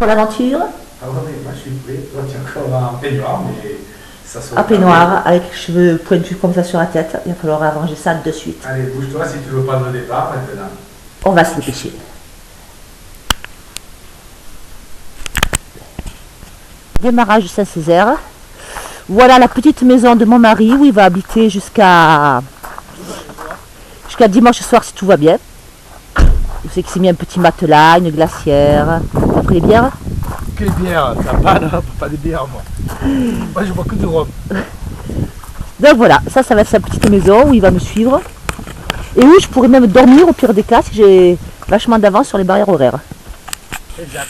pour l'aventure. Ah ouais, moi je suis prêt. Toi, tu es encore en peignoir, mais ça sera. Un peignoir avec les cheveux pointus comme ça sur la tête. Il va falloir arranger ça de suite. Allez, bouge-toi si tu veux prendre le départ maintenant. On va se dépêcher. Démarrage de Saint-Césaire. Voilà la petite maison de mon mari où il va habiter jusqu'à dimanche soir si tout va bien. Vous savez qu'il s'est mis un petit matelas, une glacière. T'as pris les bières? Que des bières, t'as pas de bières moi. Moi je bois que du rhum. Donc voilà, ça va être sa petite maison où il va me suivre. Et où je pourrais même dormir au pire des cas si j'ai vachement d'avance sur les barrières horaires. Exact.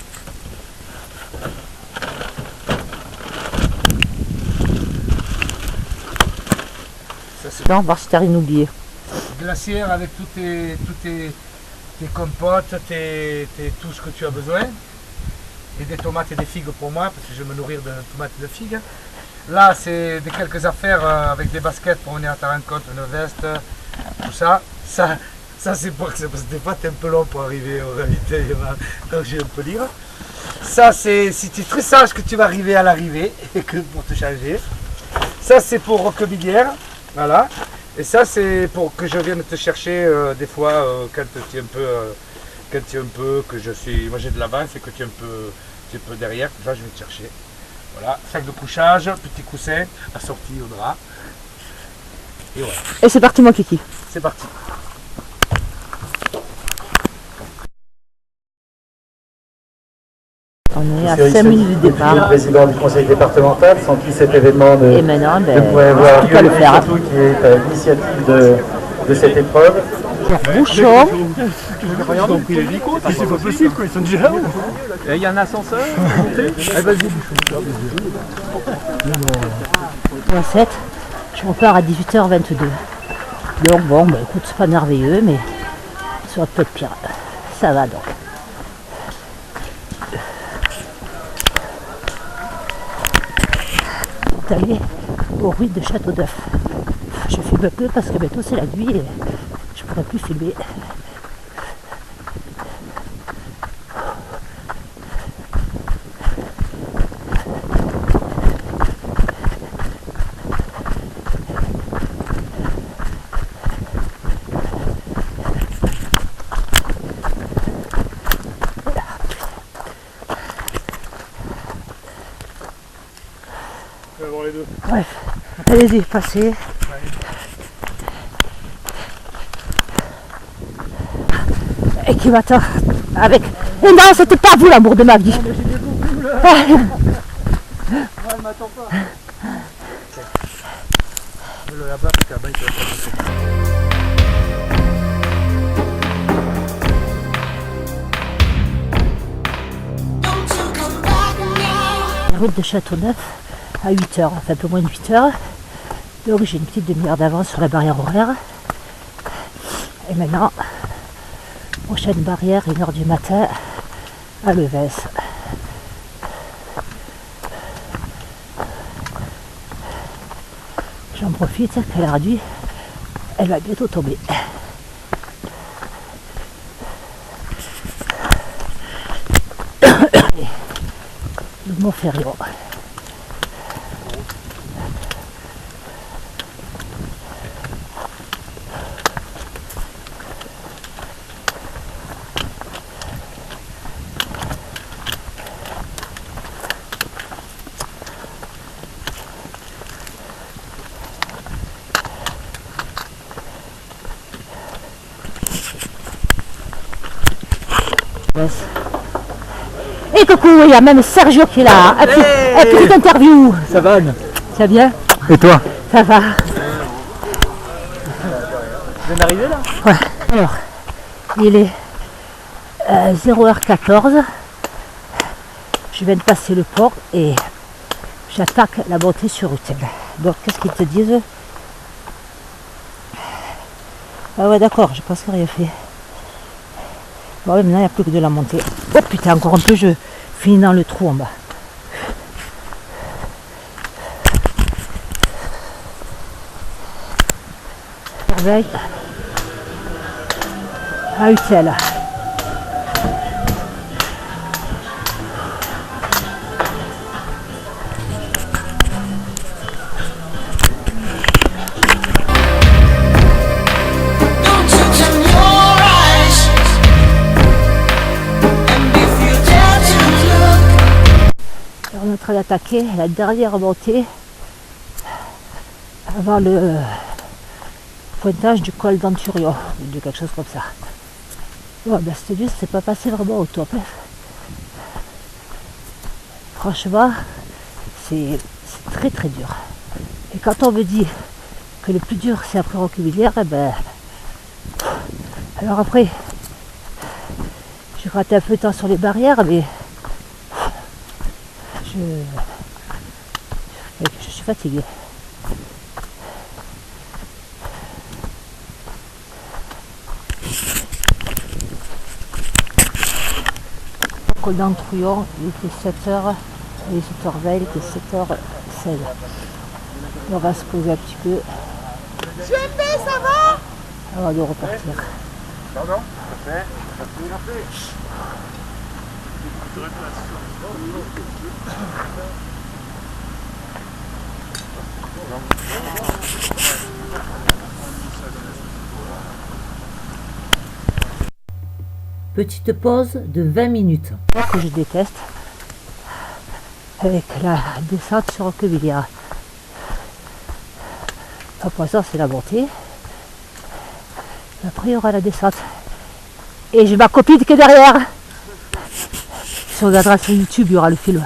Non, voir si t'arrives à oublier. Glacière avec toutes tes compotes, tout ce que tu as besoin. Et des tomates et des figues pour moi, parce que je vais me nourrir de tomates et de figues. Là, c'est quelques affaires avec des baskets pour venir à ta rencontre, une veste, tout ça. Ça c'est pour que parce que des fois, tu es un peu long pour arriver en réalité, donc je vais un peu lire. Ça, c'est si tu es très sage que tu vas arriver à l'arrivée, et que pour te changer. Ça, c'est pour Roquebillière. Voilà, et ça c'est pour que je vienne te chercher des fois quand tu es un peu, que je suis, moi j'ai de l'avance et que tu es un peu derrière, là je vais te chercher. Voilà, sac de couchage, petit coussin, assorti au drap. Et voilà. Et c'est parti mon kiki. C'est parti. On est à 5 minutes du départ. Le président du conseil départemental, sans qui cet événement Et maintenant, ne pourrait avoir lieu, le faire. surtout qui est à l'initiative de cette épreuve. Bouchon. Ils ont pris l'hélico, c'est pas possible quoi, ils sont déjà là. Il y a un ascenseur. Vas-y. 7. Je repars à 18h22. Donc bon, bah, écoute, c'est pas merveilleux, mais ça aurait pu être pire. Ça va donc. Allez aux ruines de Château-d'Œuf. Je filme peu parce que bientôt c'est la nuit et je pourrais plus filmer. Bref, allez-y, passez. Et qui m'attend avec... Et non, c'était pas vous l'amour de ma vie. Elle m'attend pas. Là-bas, là-bas, il peut La route de Châteauneuf à 8h, enfin un peu moins de 8h. Donc j'ai une petite demi-heure d'avance sur la barrière horaire. Et maintenant, prochaine barrière, 1h du matin, à Levès. J'en profite, qu'elle a réduit, elle va bientôt tomber. Le Montferrion. Et coucou, il y a même Sergio qui est là. Un petite interview. Ça va Anne? Ça va bien? Et toi? Ça va. Tu viens d'arriver là? Ouais. Alors, il est 0h14. Je viens de passer le port et j'attaque la montée sur Rutile. Donc, qu'est-ce qu'ils te disent? Ah ouais, d'accord, j'ai presque rien fait. Bon, maintenant, il n'y a plus que de la montée. Oh putain, encore un peu, je finis dans le trou en bas. Merveille. À Ussel. attaquer la dernière montée avant le pointage du col d'Anturion, ou de quelque chose comme ça. Bon, ben, cette vue, c'est pas passé vraiment au top. Franchement, c'est très très dur. Et quand on me dit que le plus dur c'est après Roquebillière, eh ben, alors après, j'ai gratté un peu de temps sur les barrières, mais je suis fatiguée. Col d'Anturion, il était 7h, il est 7h20, il était 7h16. On va se poser un petit peu. Ça va avant de repartir. Pardon? Petite pause de 20 minutes. Que je déteste. Avec la descente sur Roquebillière. Après ça, c'est la montée. Après, il y aura la descente. Et j'ai ma copine qui est derrière. Si on regardera sur YouTube, il y aura le film.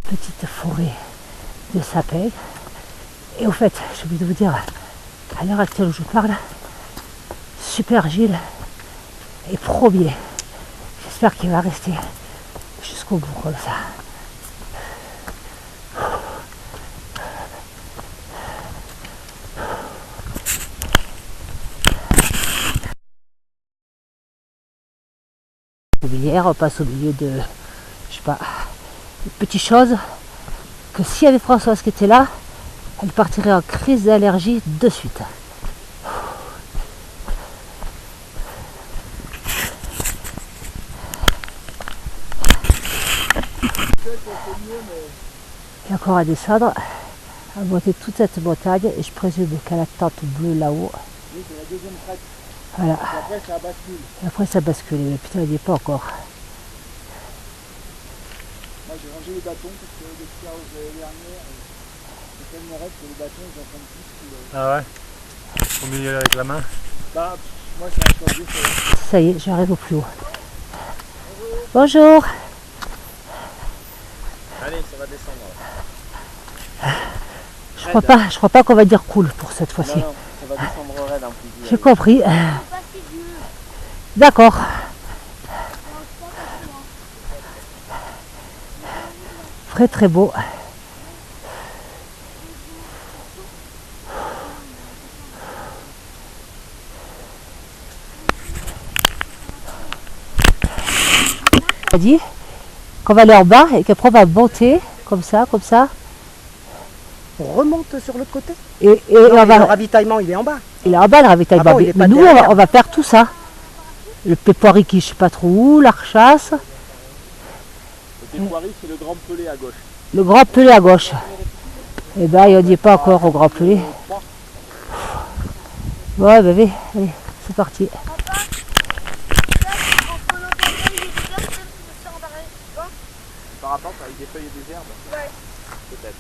Petite forêt de sapins. Et au fait, j'ai oublié de vous dire, à l'heure actuelle où je parle, Super Gilles est premier. J'espère qu'il va rester jusqu'au bout comme ça. On passe au milieu de, je sais pas, de petites choses que s'il y avait Françoise qui était là, elle partirait en crise d'allergie de suite. Et encore à descendre, à monter toute cette montagne, et je présume qu'à la tente bleue là-haut. Oui, c'est la deuxième crête. Voilà. Et après, ça bascule. Et après ça bascule, mais putain, il n'y est pas encore. Moi, j'ai rangé les bâtons parce que depuis l'année dernière, c'est tellement raide que les bâtons, ils en prennent plus. Ah ouais? Faut mieux y aller avec la main. Bah, moi, c'est un choix. Ça y est, j'arrive au plus haut. Bonjour. Allez, ça va descendre. Je crois pas qu'on va dire cool pour cette fois-ci. Non, ça va descendre raide en plus. J'ai compris. D'accord. Très très beau. On a dit qu'on va aller en bas et qu'après on va monter comme ça. On remonte sur l'autre côté. Et Non, on mais va. le ravitaillement, il est en bas. Il est en bas le ravitaillement. Ah bon, il est Mais pas nous, derrière. on va faire tout ça. Le pépoiri qui, je sais pas trop où, l'archasse, Côté Poiry, c'est le grand pelé à gauche. le grand pelé à gauche. Et ben, il n'y est pas encore au grand pelé. Ouais, bébé, allez, c'est parti. Parapente avec des feuilles et des herbes? Ouais. Peut-être.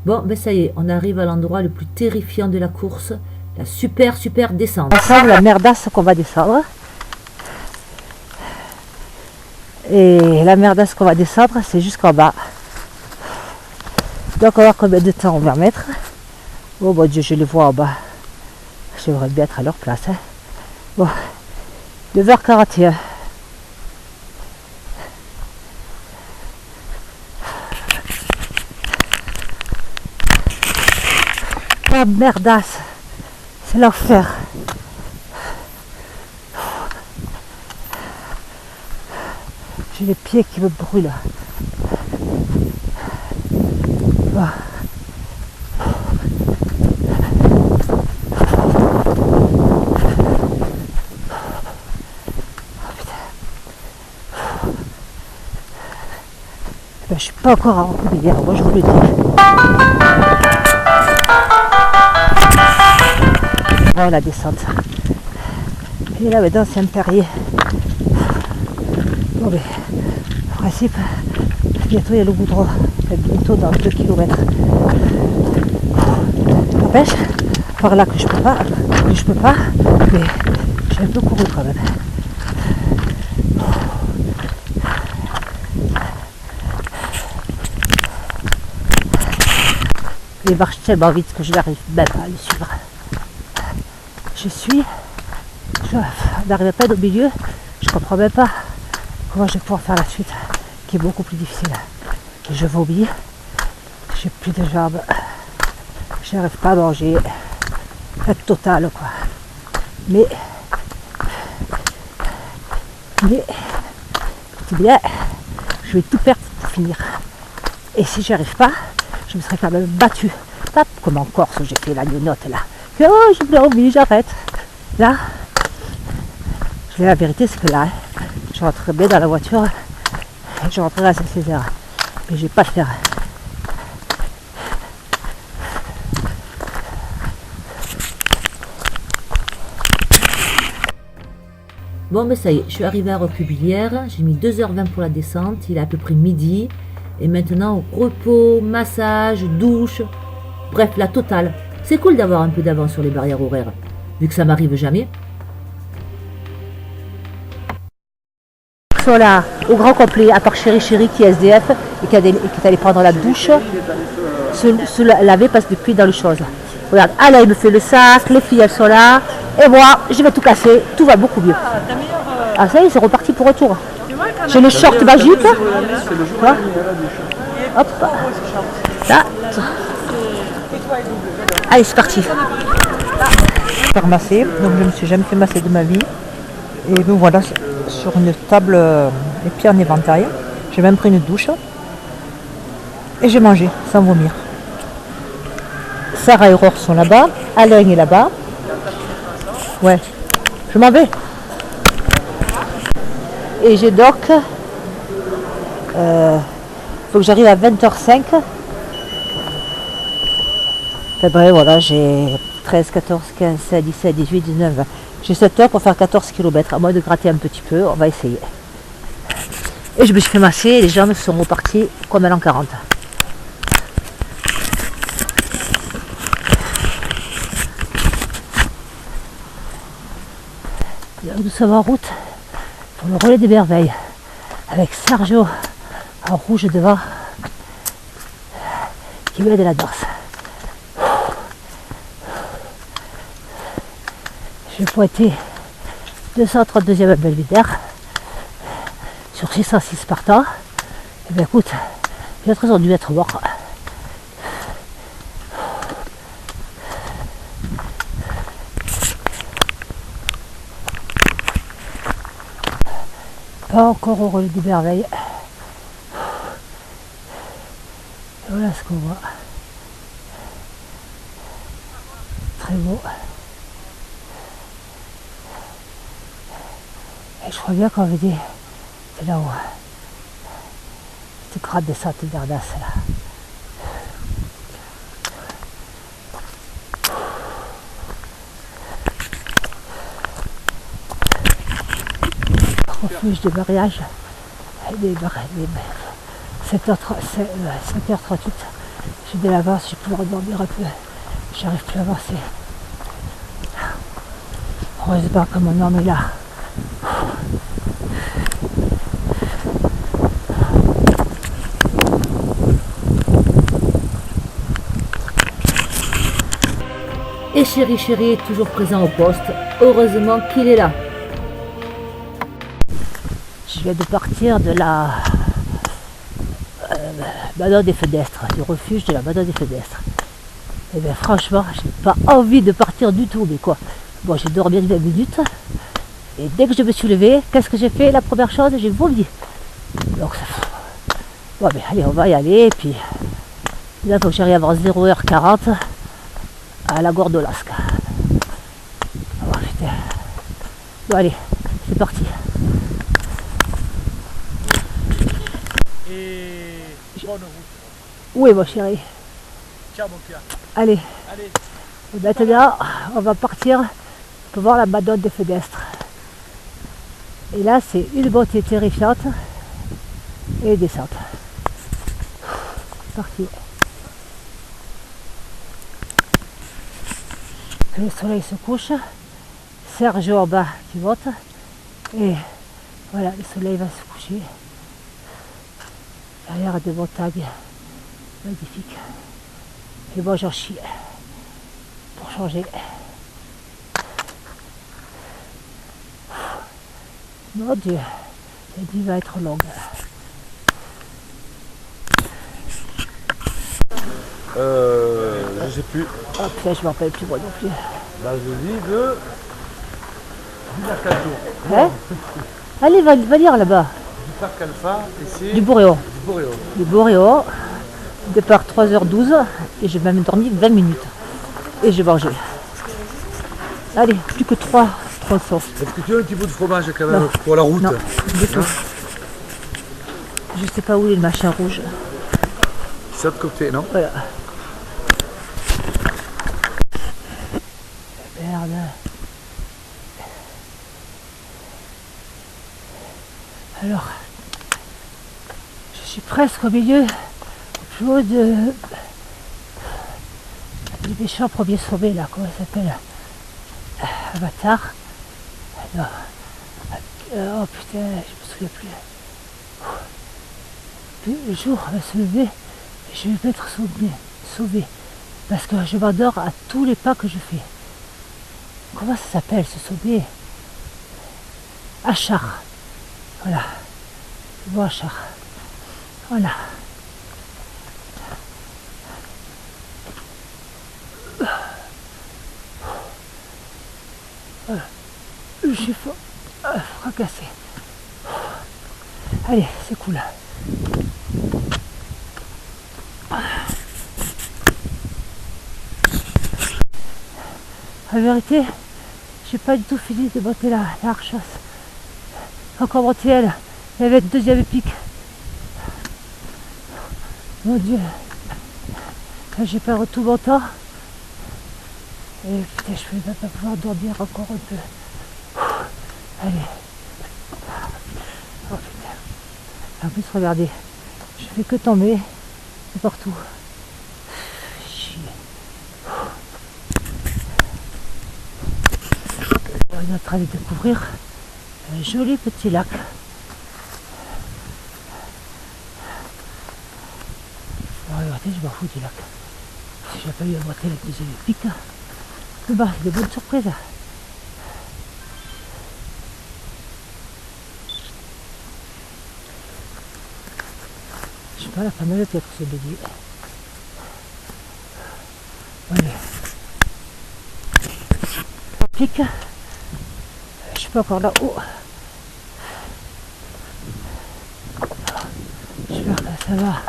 Bon, ben ça y est, on arrive à l'endroit le plus terrifiant de la course, la super descente. Ensemble, la merdasse qu'on va descendre. Et la merdasse qu'on va descendre, c'est jusqu'en bas. Donc on va voir combien de temps on va mettre. Oh mon Dieu, je les vois en bas. J'aimerais bien être à leur place. Hein. Bon, 9h41. Ah merdasse, c'est l'enfer. J'ai les pieds qui me brûlent. Ah. je suis pas encore à Roquebillière, moi je vous le dis. Voilà la descente. Et là maintenant c'est un perrier. Bon mais en principe, bientôt il y a le goudron. Bientôt dans 2 km. N'empêche, par là que je peux pas, mais j'ai un peu couru quand même. Il marche tellement vite que je n'arrive même pas à le suivre. Je n'arrive pas au milieu, je comprends même pas comment je vais pouvoir faire la suite, qui est beaucoup plus difficile. Et je vomis, j'ai plus de jambes, je n'arrive pas à manger, fête totale quoi. Mais c'est bien, je vais tout perdre pour finir. Et si j'y arrive pas, je me serais quand même battue. Pas comme en Corse où j'ai fait la note là. Que oh j'ai plus envie, j'arrête. Là, la vérité c'est que là, je rentrerai bien dans la voiture et je rentrerai à Saint-Césaire. Mais je vais pas le faire. Bon mais ça y est, je suis arrivée à Roquebillière, j'ai mis 2h20 pour la descente, il est à peu près midi. Et maintenant, repos, massage, douche, bref, la totale. C'est cool d'avoir un peu d'avance sur les barrières horaires, vu que ça m'arrive jamais. Sont là, au grand complet, à part Chéri qui est SDF et qui est allé prendre la douche, se laver parce que depuis dans les choses. Regarde, Alain il me fait le sac, les filles elles sont là, et moi je vais tout casser, tout va beaucoup mieux. Ah ça y est, c'est reparti pour retour. J'ai le short magique. Hop. Là. Allez, c'est parti. Faire masser, donc je ne me suis jamais fait masser de ma vie. Et donc voilà, sur une table, les pieds en éventail. J'ai même pris une douche. Et j'ai mangé, sans vomir. Sarah et Aurore sont là-bas. Alain est là-bas. Ouais, je m'en vais. Et j'ai donc... faut que j'arrive à 20h05. Enfin bref, voilà, j'ai 13, 14, 15, 16, 17, 18, 19, 20. J'ai 7 heures pour faire 14 km, à moins de gratter un petit peu, on va essayer. Et je me suis fait masser et les jambes sont reparties comme à l'an 40. Nous sommes en route pour le relais des merveilles avec Sergio en rouge devant qui met de la danse. Je vais pointer 232e à Belvédère sur 606 partants. Et bien écoute, j'ai l'impression dû être mort. Pas encore au relais des merveilles. Voilà ce qu'on voit. Très beau. Et je crois bien qu'on veut dire, c'est là-haut. Cette grande descente d'Ardas là. Refuge de mariage. 7h38. J'ai de l'avance, je peux redormir un peu. J'arrive plus à avancer. Heureusement que mon homme est là. Et Chéri est toujours présent au poste. Heureusement qu'il est là. Je viens de partir de la Madone des Fenêtres, du refuge de la Madone des Fenêtres. Et bien franchement, j'ai pas envie de partir du tout, mais quoi. Bon, j'ai dormi 20 minutes. Et dès que je me suis levée, qu'est-ce que j'ai fait? La première chose, j'ai vomi. Donc ça... Bon mais allez, on va y aller, et puis là, il faut que j'arrive avant 0h40 à la Gordolasca. Oh, putain. Bon allez, c'est parti. Et bonne route. Où est mon chéri? Tiens mon cœur. Allez, Allez. et maintenant, on va partir pour voir la Madone des Fenêtres. Et là, c'est une montée terrifiante et une descente. Parti. Le soleil se couche, Sergio en bas qui monte, et voilà, le soleil va se coucher derrière des montagnes magnifiques. Et moi j'en chie pour changer. Mon Dieu, cette nuit va être longue. Je sais plus. Oh putain, je m'en rappelle plus moi non plus. Là je dis de 10 à 4 jours. Hein? Allez, va lire là-bas. Du parc Alpha et c'est Du Boréo. du Boréo. Du Boréo. Départ 3h12 et j'ai même dormi 20 minutes. Et j'ai mangé. Allez, plus que 3 tronçons. Est-ce que tu as un petit bout de fromage quand même Non. pour la route? Non, du tout. Je sais pas où est le machin rouge. C'est de côté, non? Voilà. Merde. Alors, je suis presque au milieu, au plus haut du méchant premier sommet là, comment ça s'appelle? Avatar. Non. Oh putain, je me souviens plus. Le jour va se lever et je vais être sauvé. Parce que je m'endors à tous les pas que je fais. Comment ça s'appelle ce sommet? Achar. Voilà. Le mot Achar. Voilà. Voilà. Je suis fracassé. Allez, c'est cool. En vérité, j'ai pas du tout fini de monter la Archas. Encore monter elle. Il y avait le deuxième pic. Mon Dieu. Là, j'ai perdu tout mon temps. Et putain, je vais même pas pouvoir dormir encore un peu. Allez. Oh putain. En plus, regardez. Je fais que tomber. De partout. Chier. On est en train de découvrir un joli petit lac. Bon, regardez, je m'en fous du lac. Si j'ai pas eu à monter la deuxième pic. Mais bah, c'est des bonnes surprises. Je sais pas, la femme peut-être c'est béni. Allez. Pic. Je suis pas encore là-haut. J'espère que ça va.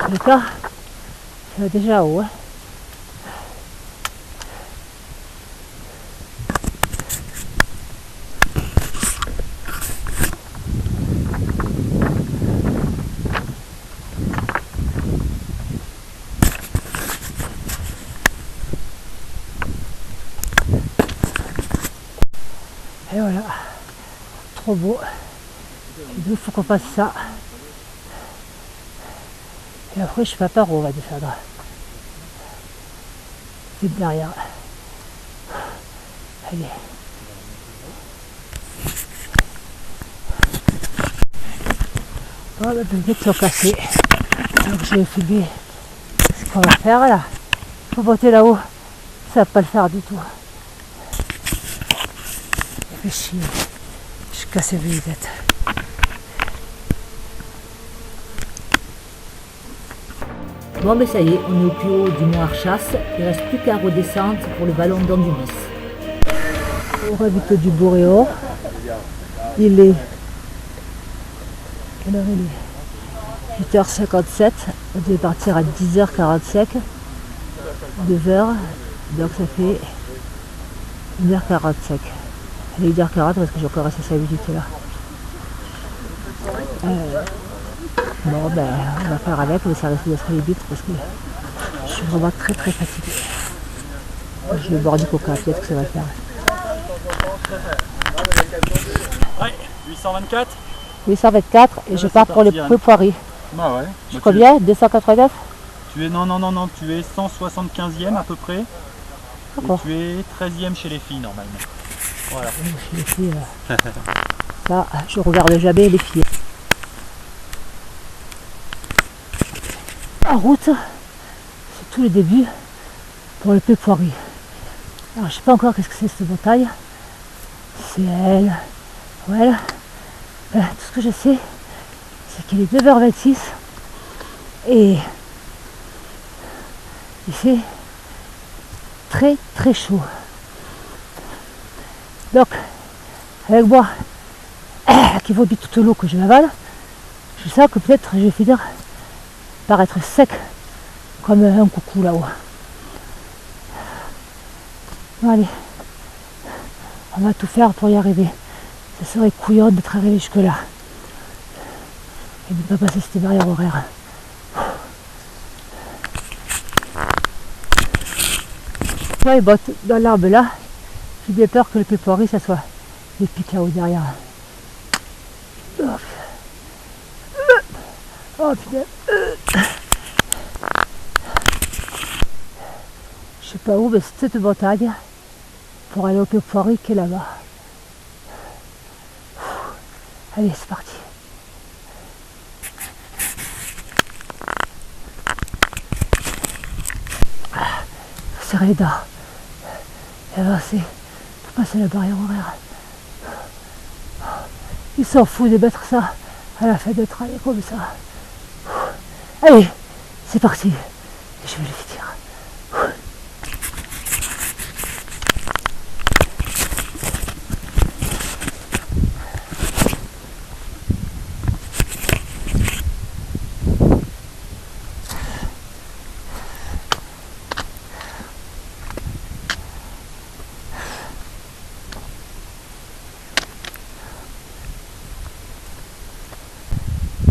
En tous les cas, ça va déjà haut. Hein. Et voilà, trop beau. Il faut qu'on fasse ça. Et après, je sais pas par où on va descendre. C'est derrière. Allez. Bon, les lunettes sont cassées. Donc je vais filmer ce qu'on va faire là. Faut monter là-haut. Ça va pas le faire du tout. Fait chier. Je suis cassé les lunettes. Bon ben ça y est, on est au plus haut du mont Archas. Il ne reste plus qu'à redescendre pour le vallon d'Andubis. Au ravito du Boréo. Il est. Quelle heure il est? 8h57. On devait partir à 10h45. 9h. Donc ça fait 1h45. Allez, 1h40 parce que j'ai encore resté 5 minutes là. Bon, ben, on va faire avec, mais ça risque d'être les buts parce que je suis vraiment très très fatiguée. Je vais boire du coca, peut-être que ça va le faire. Ouais, 824. 824 et je pars pour les peu poiris. Bah ouais. Je suis combien 289. Tu es, non, tu es 175e à peu près. D'accord. Et tu es 13e chez les filles normalement. Voilà. Chez les filles, ça, je regarde jamais les filles. En route, c'est tout le début pour le peu poiris. Alors je sais pas encore qu'est-ce que c'est cette montagne. C'est elle. Voilà. Tout ce que je sais, c'est qu'il est 9h26 et il fait très très chaud. Donc, avec moi, qui vomit toute l'eau que je m'avale, je sens que peut-être je vais finir par être sec comme un coucou là-haut. Bon, allez, on va tout faire pour y arriver. Ça serait couillon d'être arrivé jusque là et de ne pas passer cette barrière horaire. Moi, les bottes dans l'arbre là, j'ai bien peur que le pépori ça soit des pics là-haut derrière. Oh putain. Je sais pas où, mais c'est cette montagne pour aller au pépori qui est là-bas. Allez, c'est parti. Faut serrer les dents et avancer pour passer la barrière horaire. Il s'en fout de mettre ça à la fin de travail comme ça. Allez, c'est parti. Je vais le finir.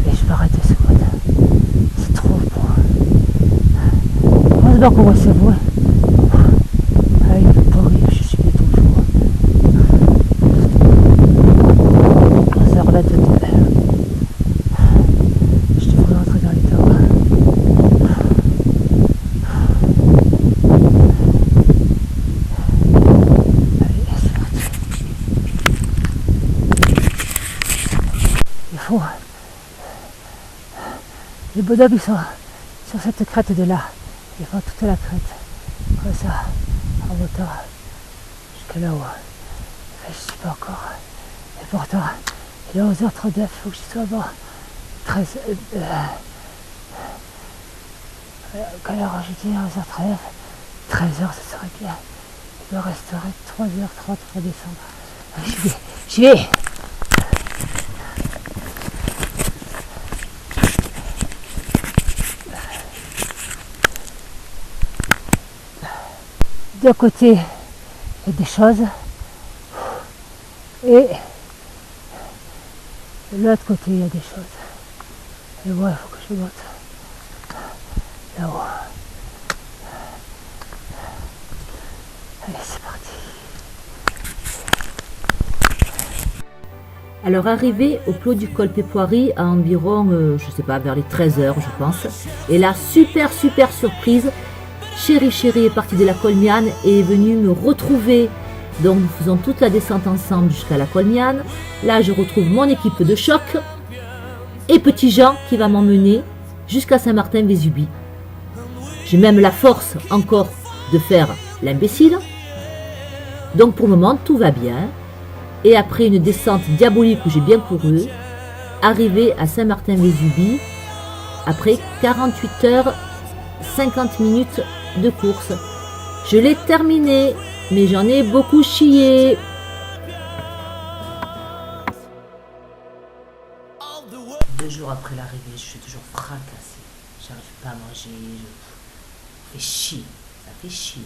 Je vais arrêter ce mode. C'est trop beau. Heureusement qu'on voit ce bois. Avec le pori, je suis bien toujours. 11h22. Je devrais rentrer dans les tours. Allez, c'est parti. Il faut. Les bonhommes ils sont sur cette crête de là. Ils font toute la crête. Comme ça. En montant. Jusqu'à là-haut. Je ne sais pas encore. Et pourtant, il est 11h39. Il faut que j'y sois avant. 13. Quelle heure j'ai dit 11h39. 13h, ça serait bien. Il me resterait 3h30 pour descendre. J'y vais. D'un côté, il y a des choses, et de l'autre côté, il y a des choses. Et moi, il faut que je monte là-haut. Allez, c'est parti. Alors arrivé au clos du col Pépoiri à environ, je sais pas, vers les 13h je pense. Et là, super surprise, Chéri est parti de la Colmiane et est venu me retrouver. Donc nous faisons toute la descente ensemble jusqu'à la Colmiane. Là je retrouve mon équipe de choc et Petit Jean qui va m'emmener jusqu'à Saint-Martin-Vésubie. J'ai même la force encore de faire l'imbécile. Donc pour le moment tout va bien. Et après une descente diabolique où j'ai bien couru, arrivé à Saint-Martin-Vésubie après 48 heures 50 minutes de course. Je l'ai terminé, mais j'en ai beaucoup chié. Deux jours après l'arrivée, je suis toujours fracassée. J'arrive pas à manger. Ça fait chier. Ça fait chier.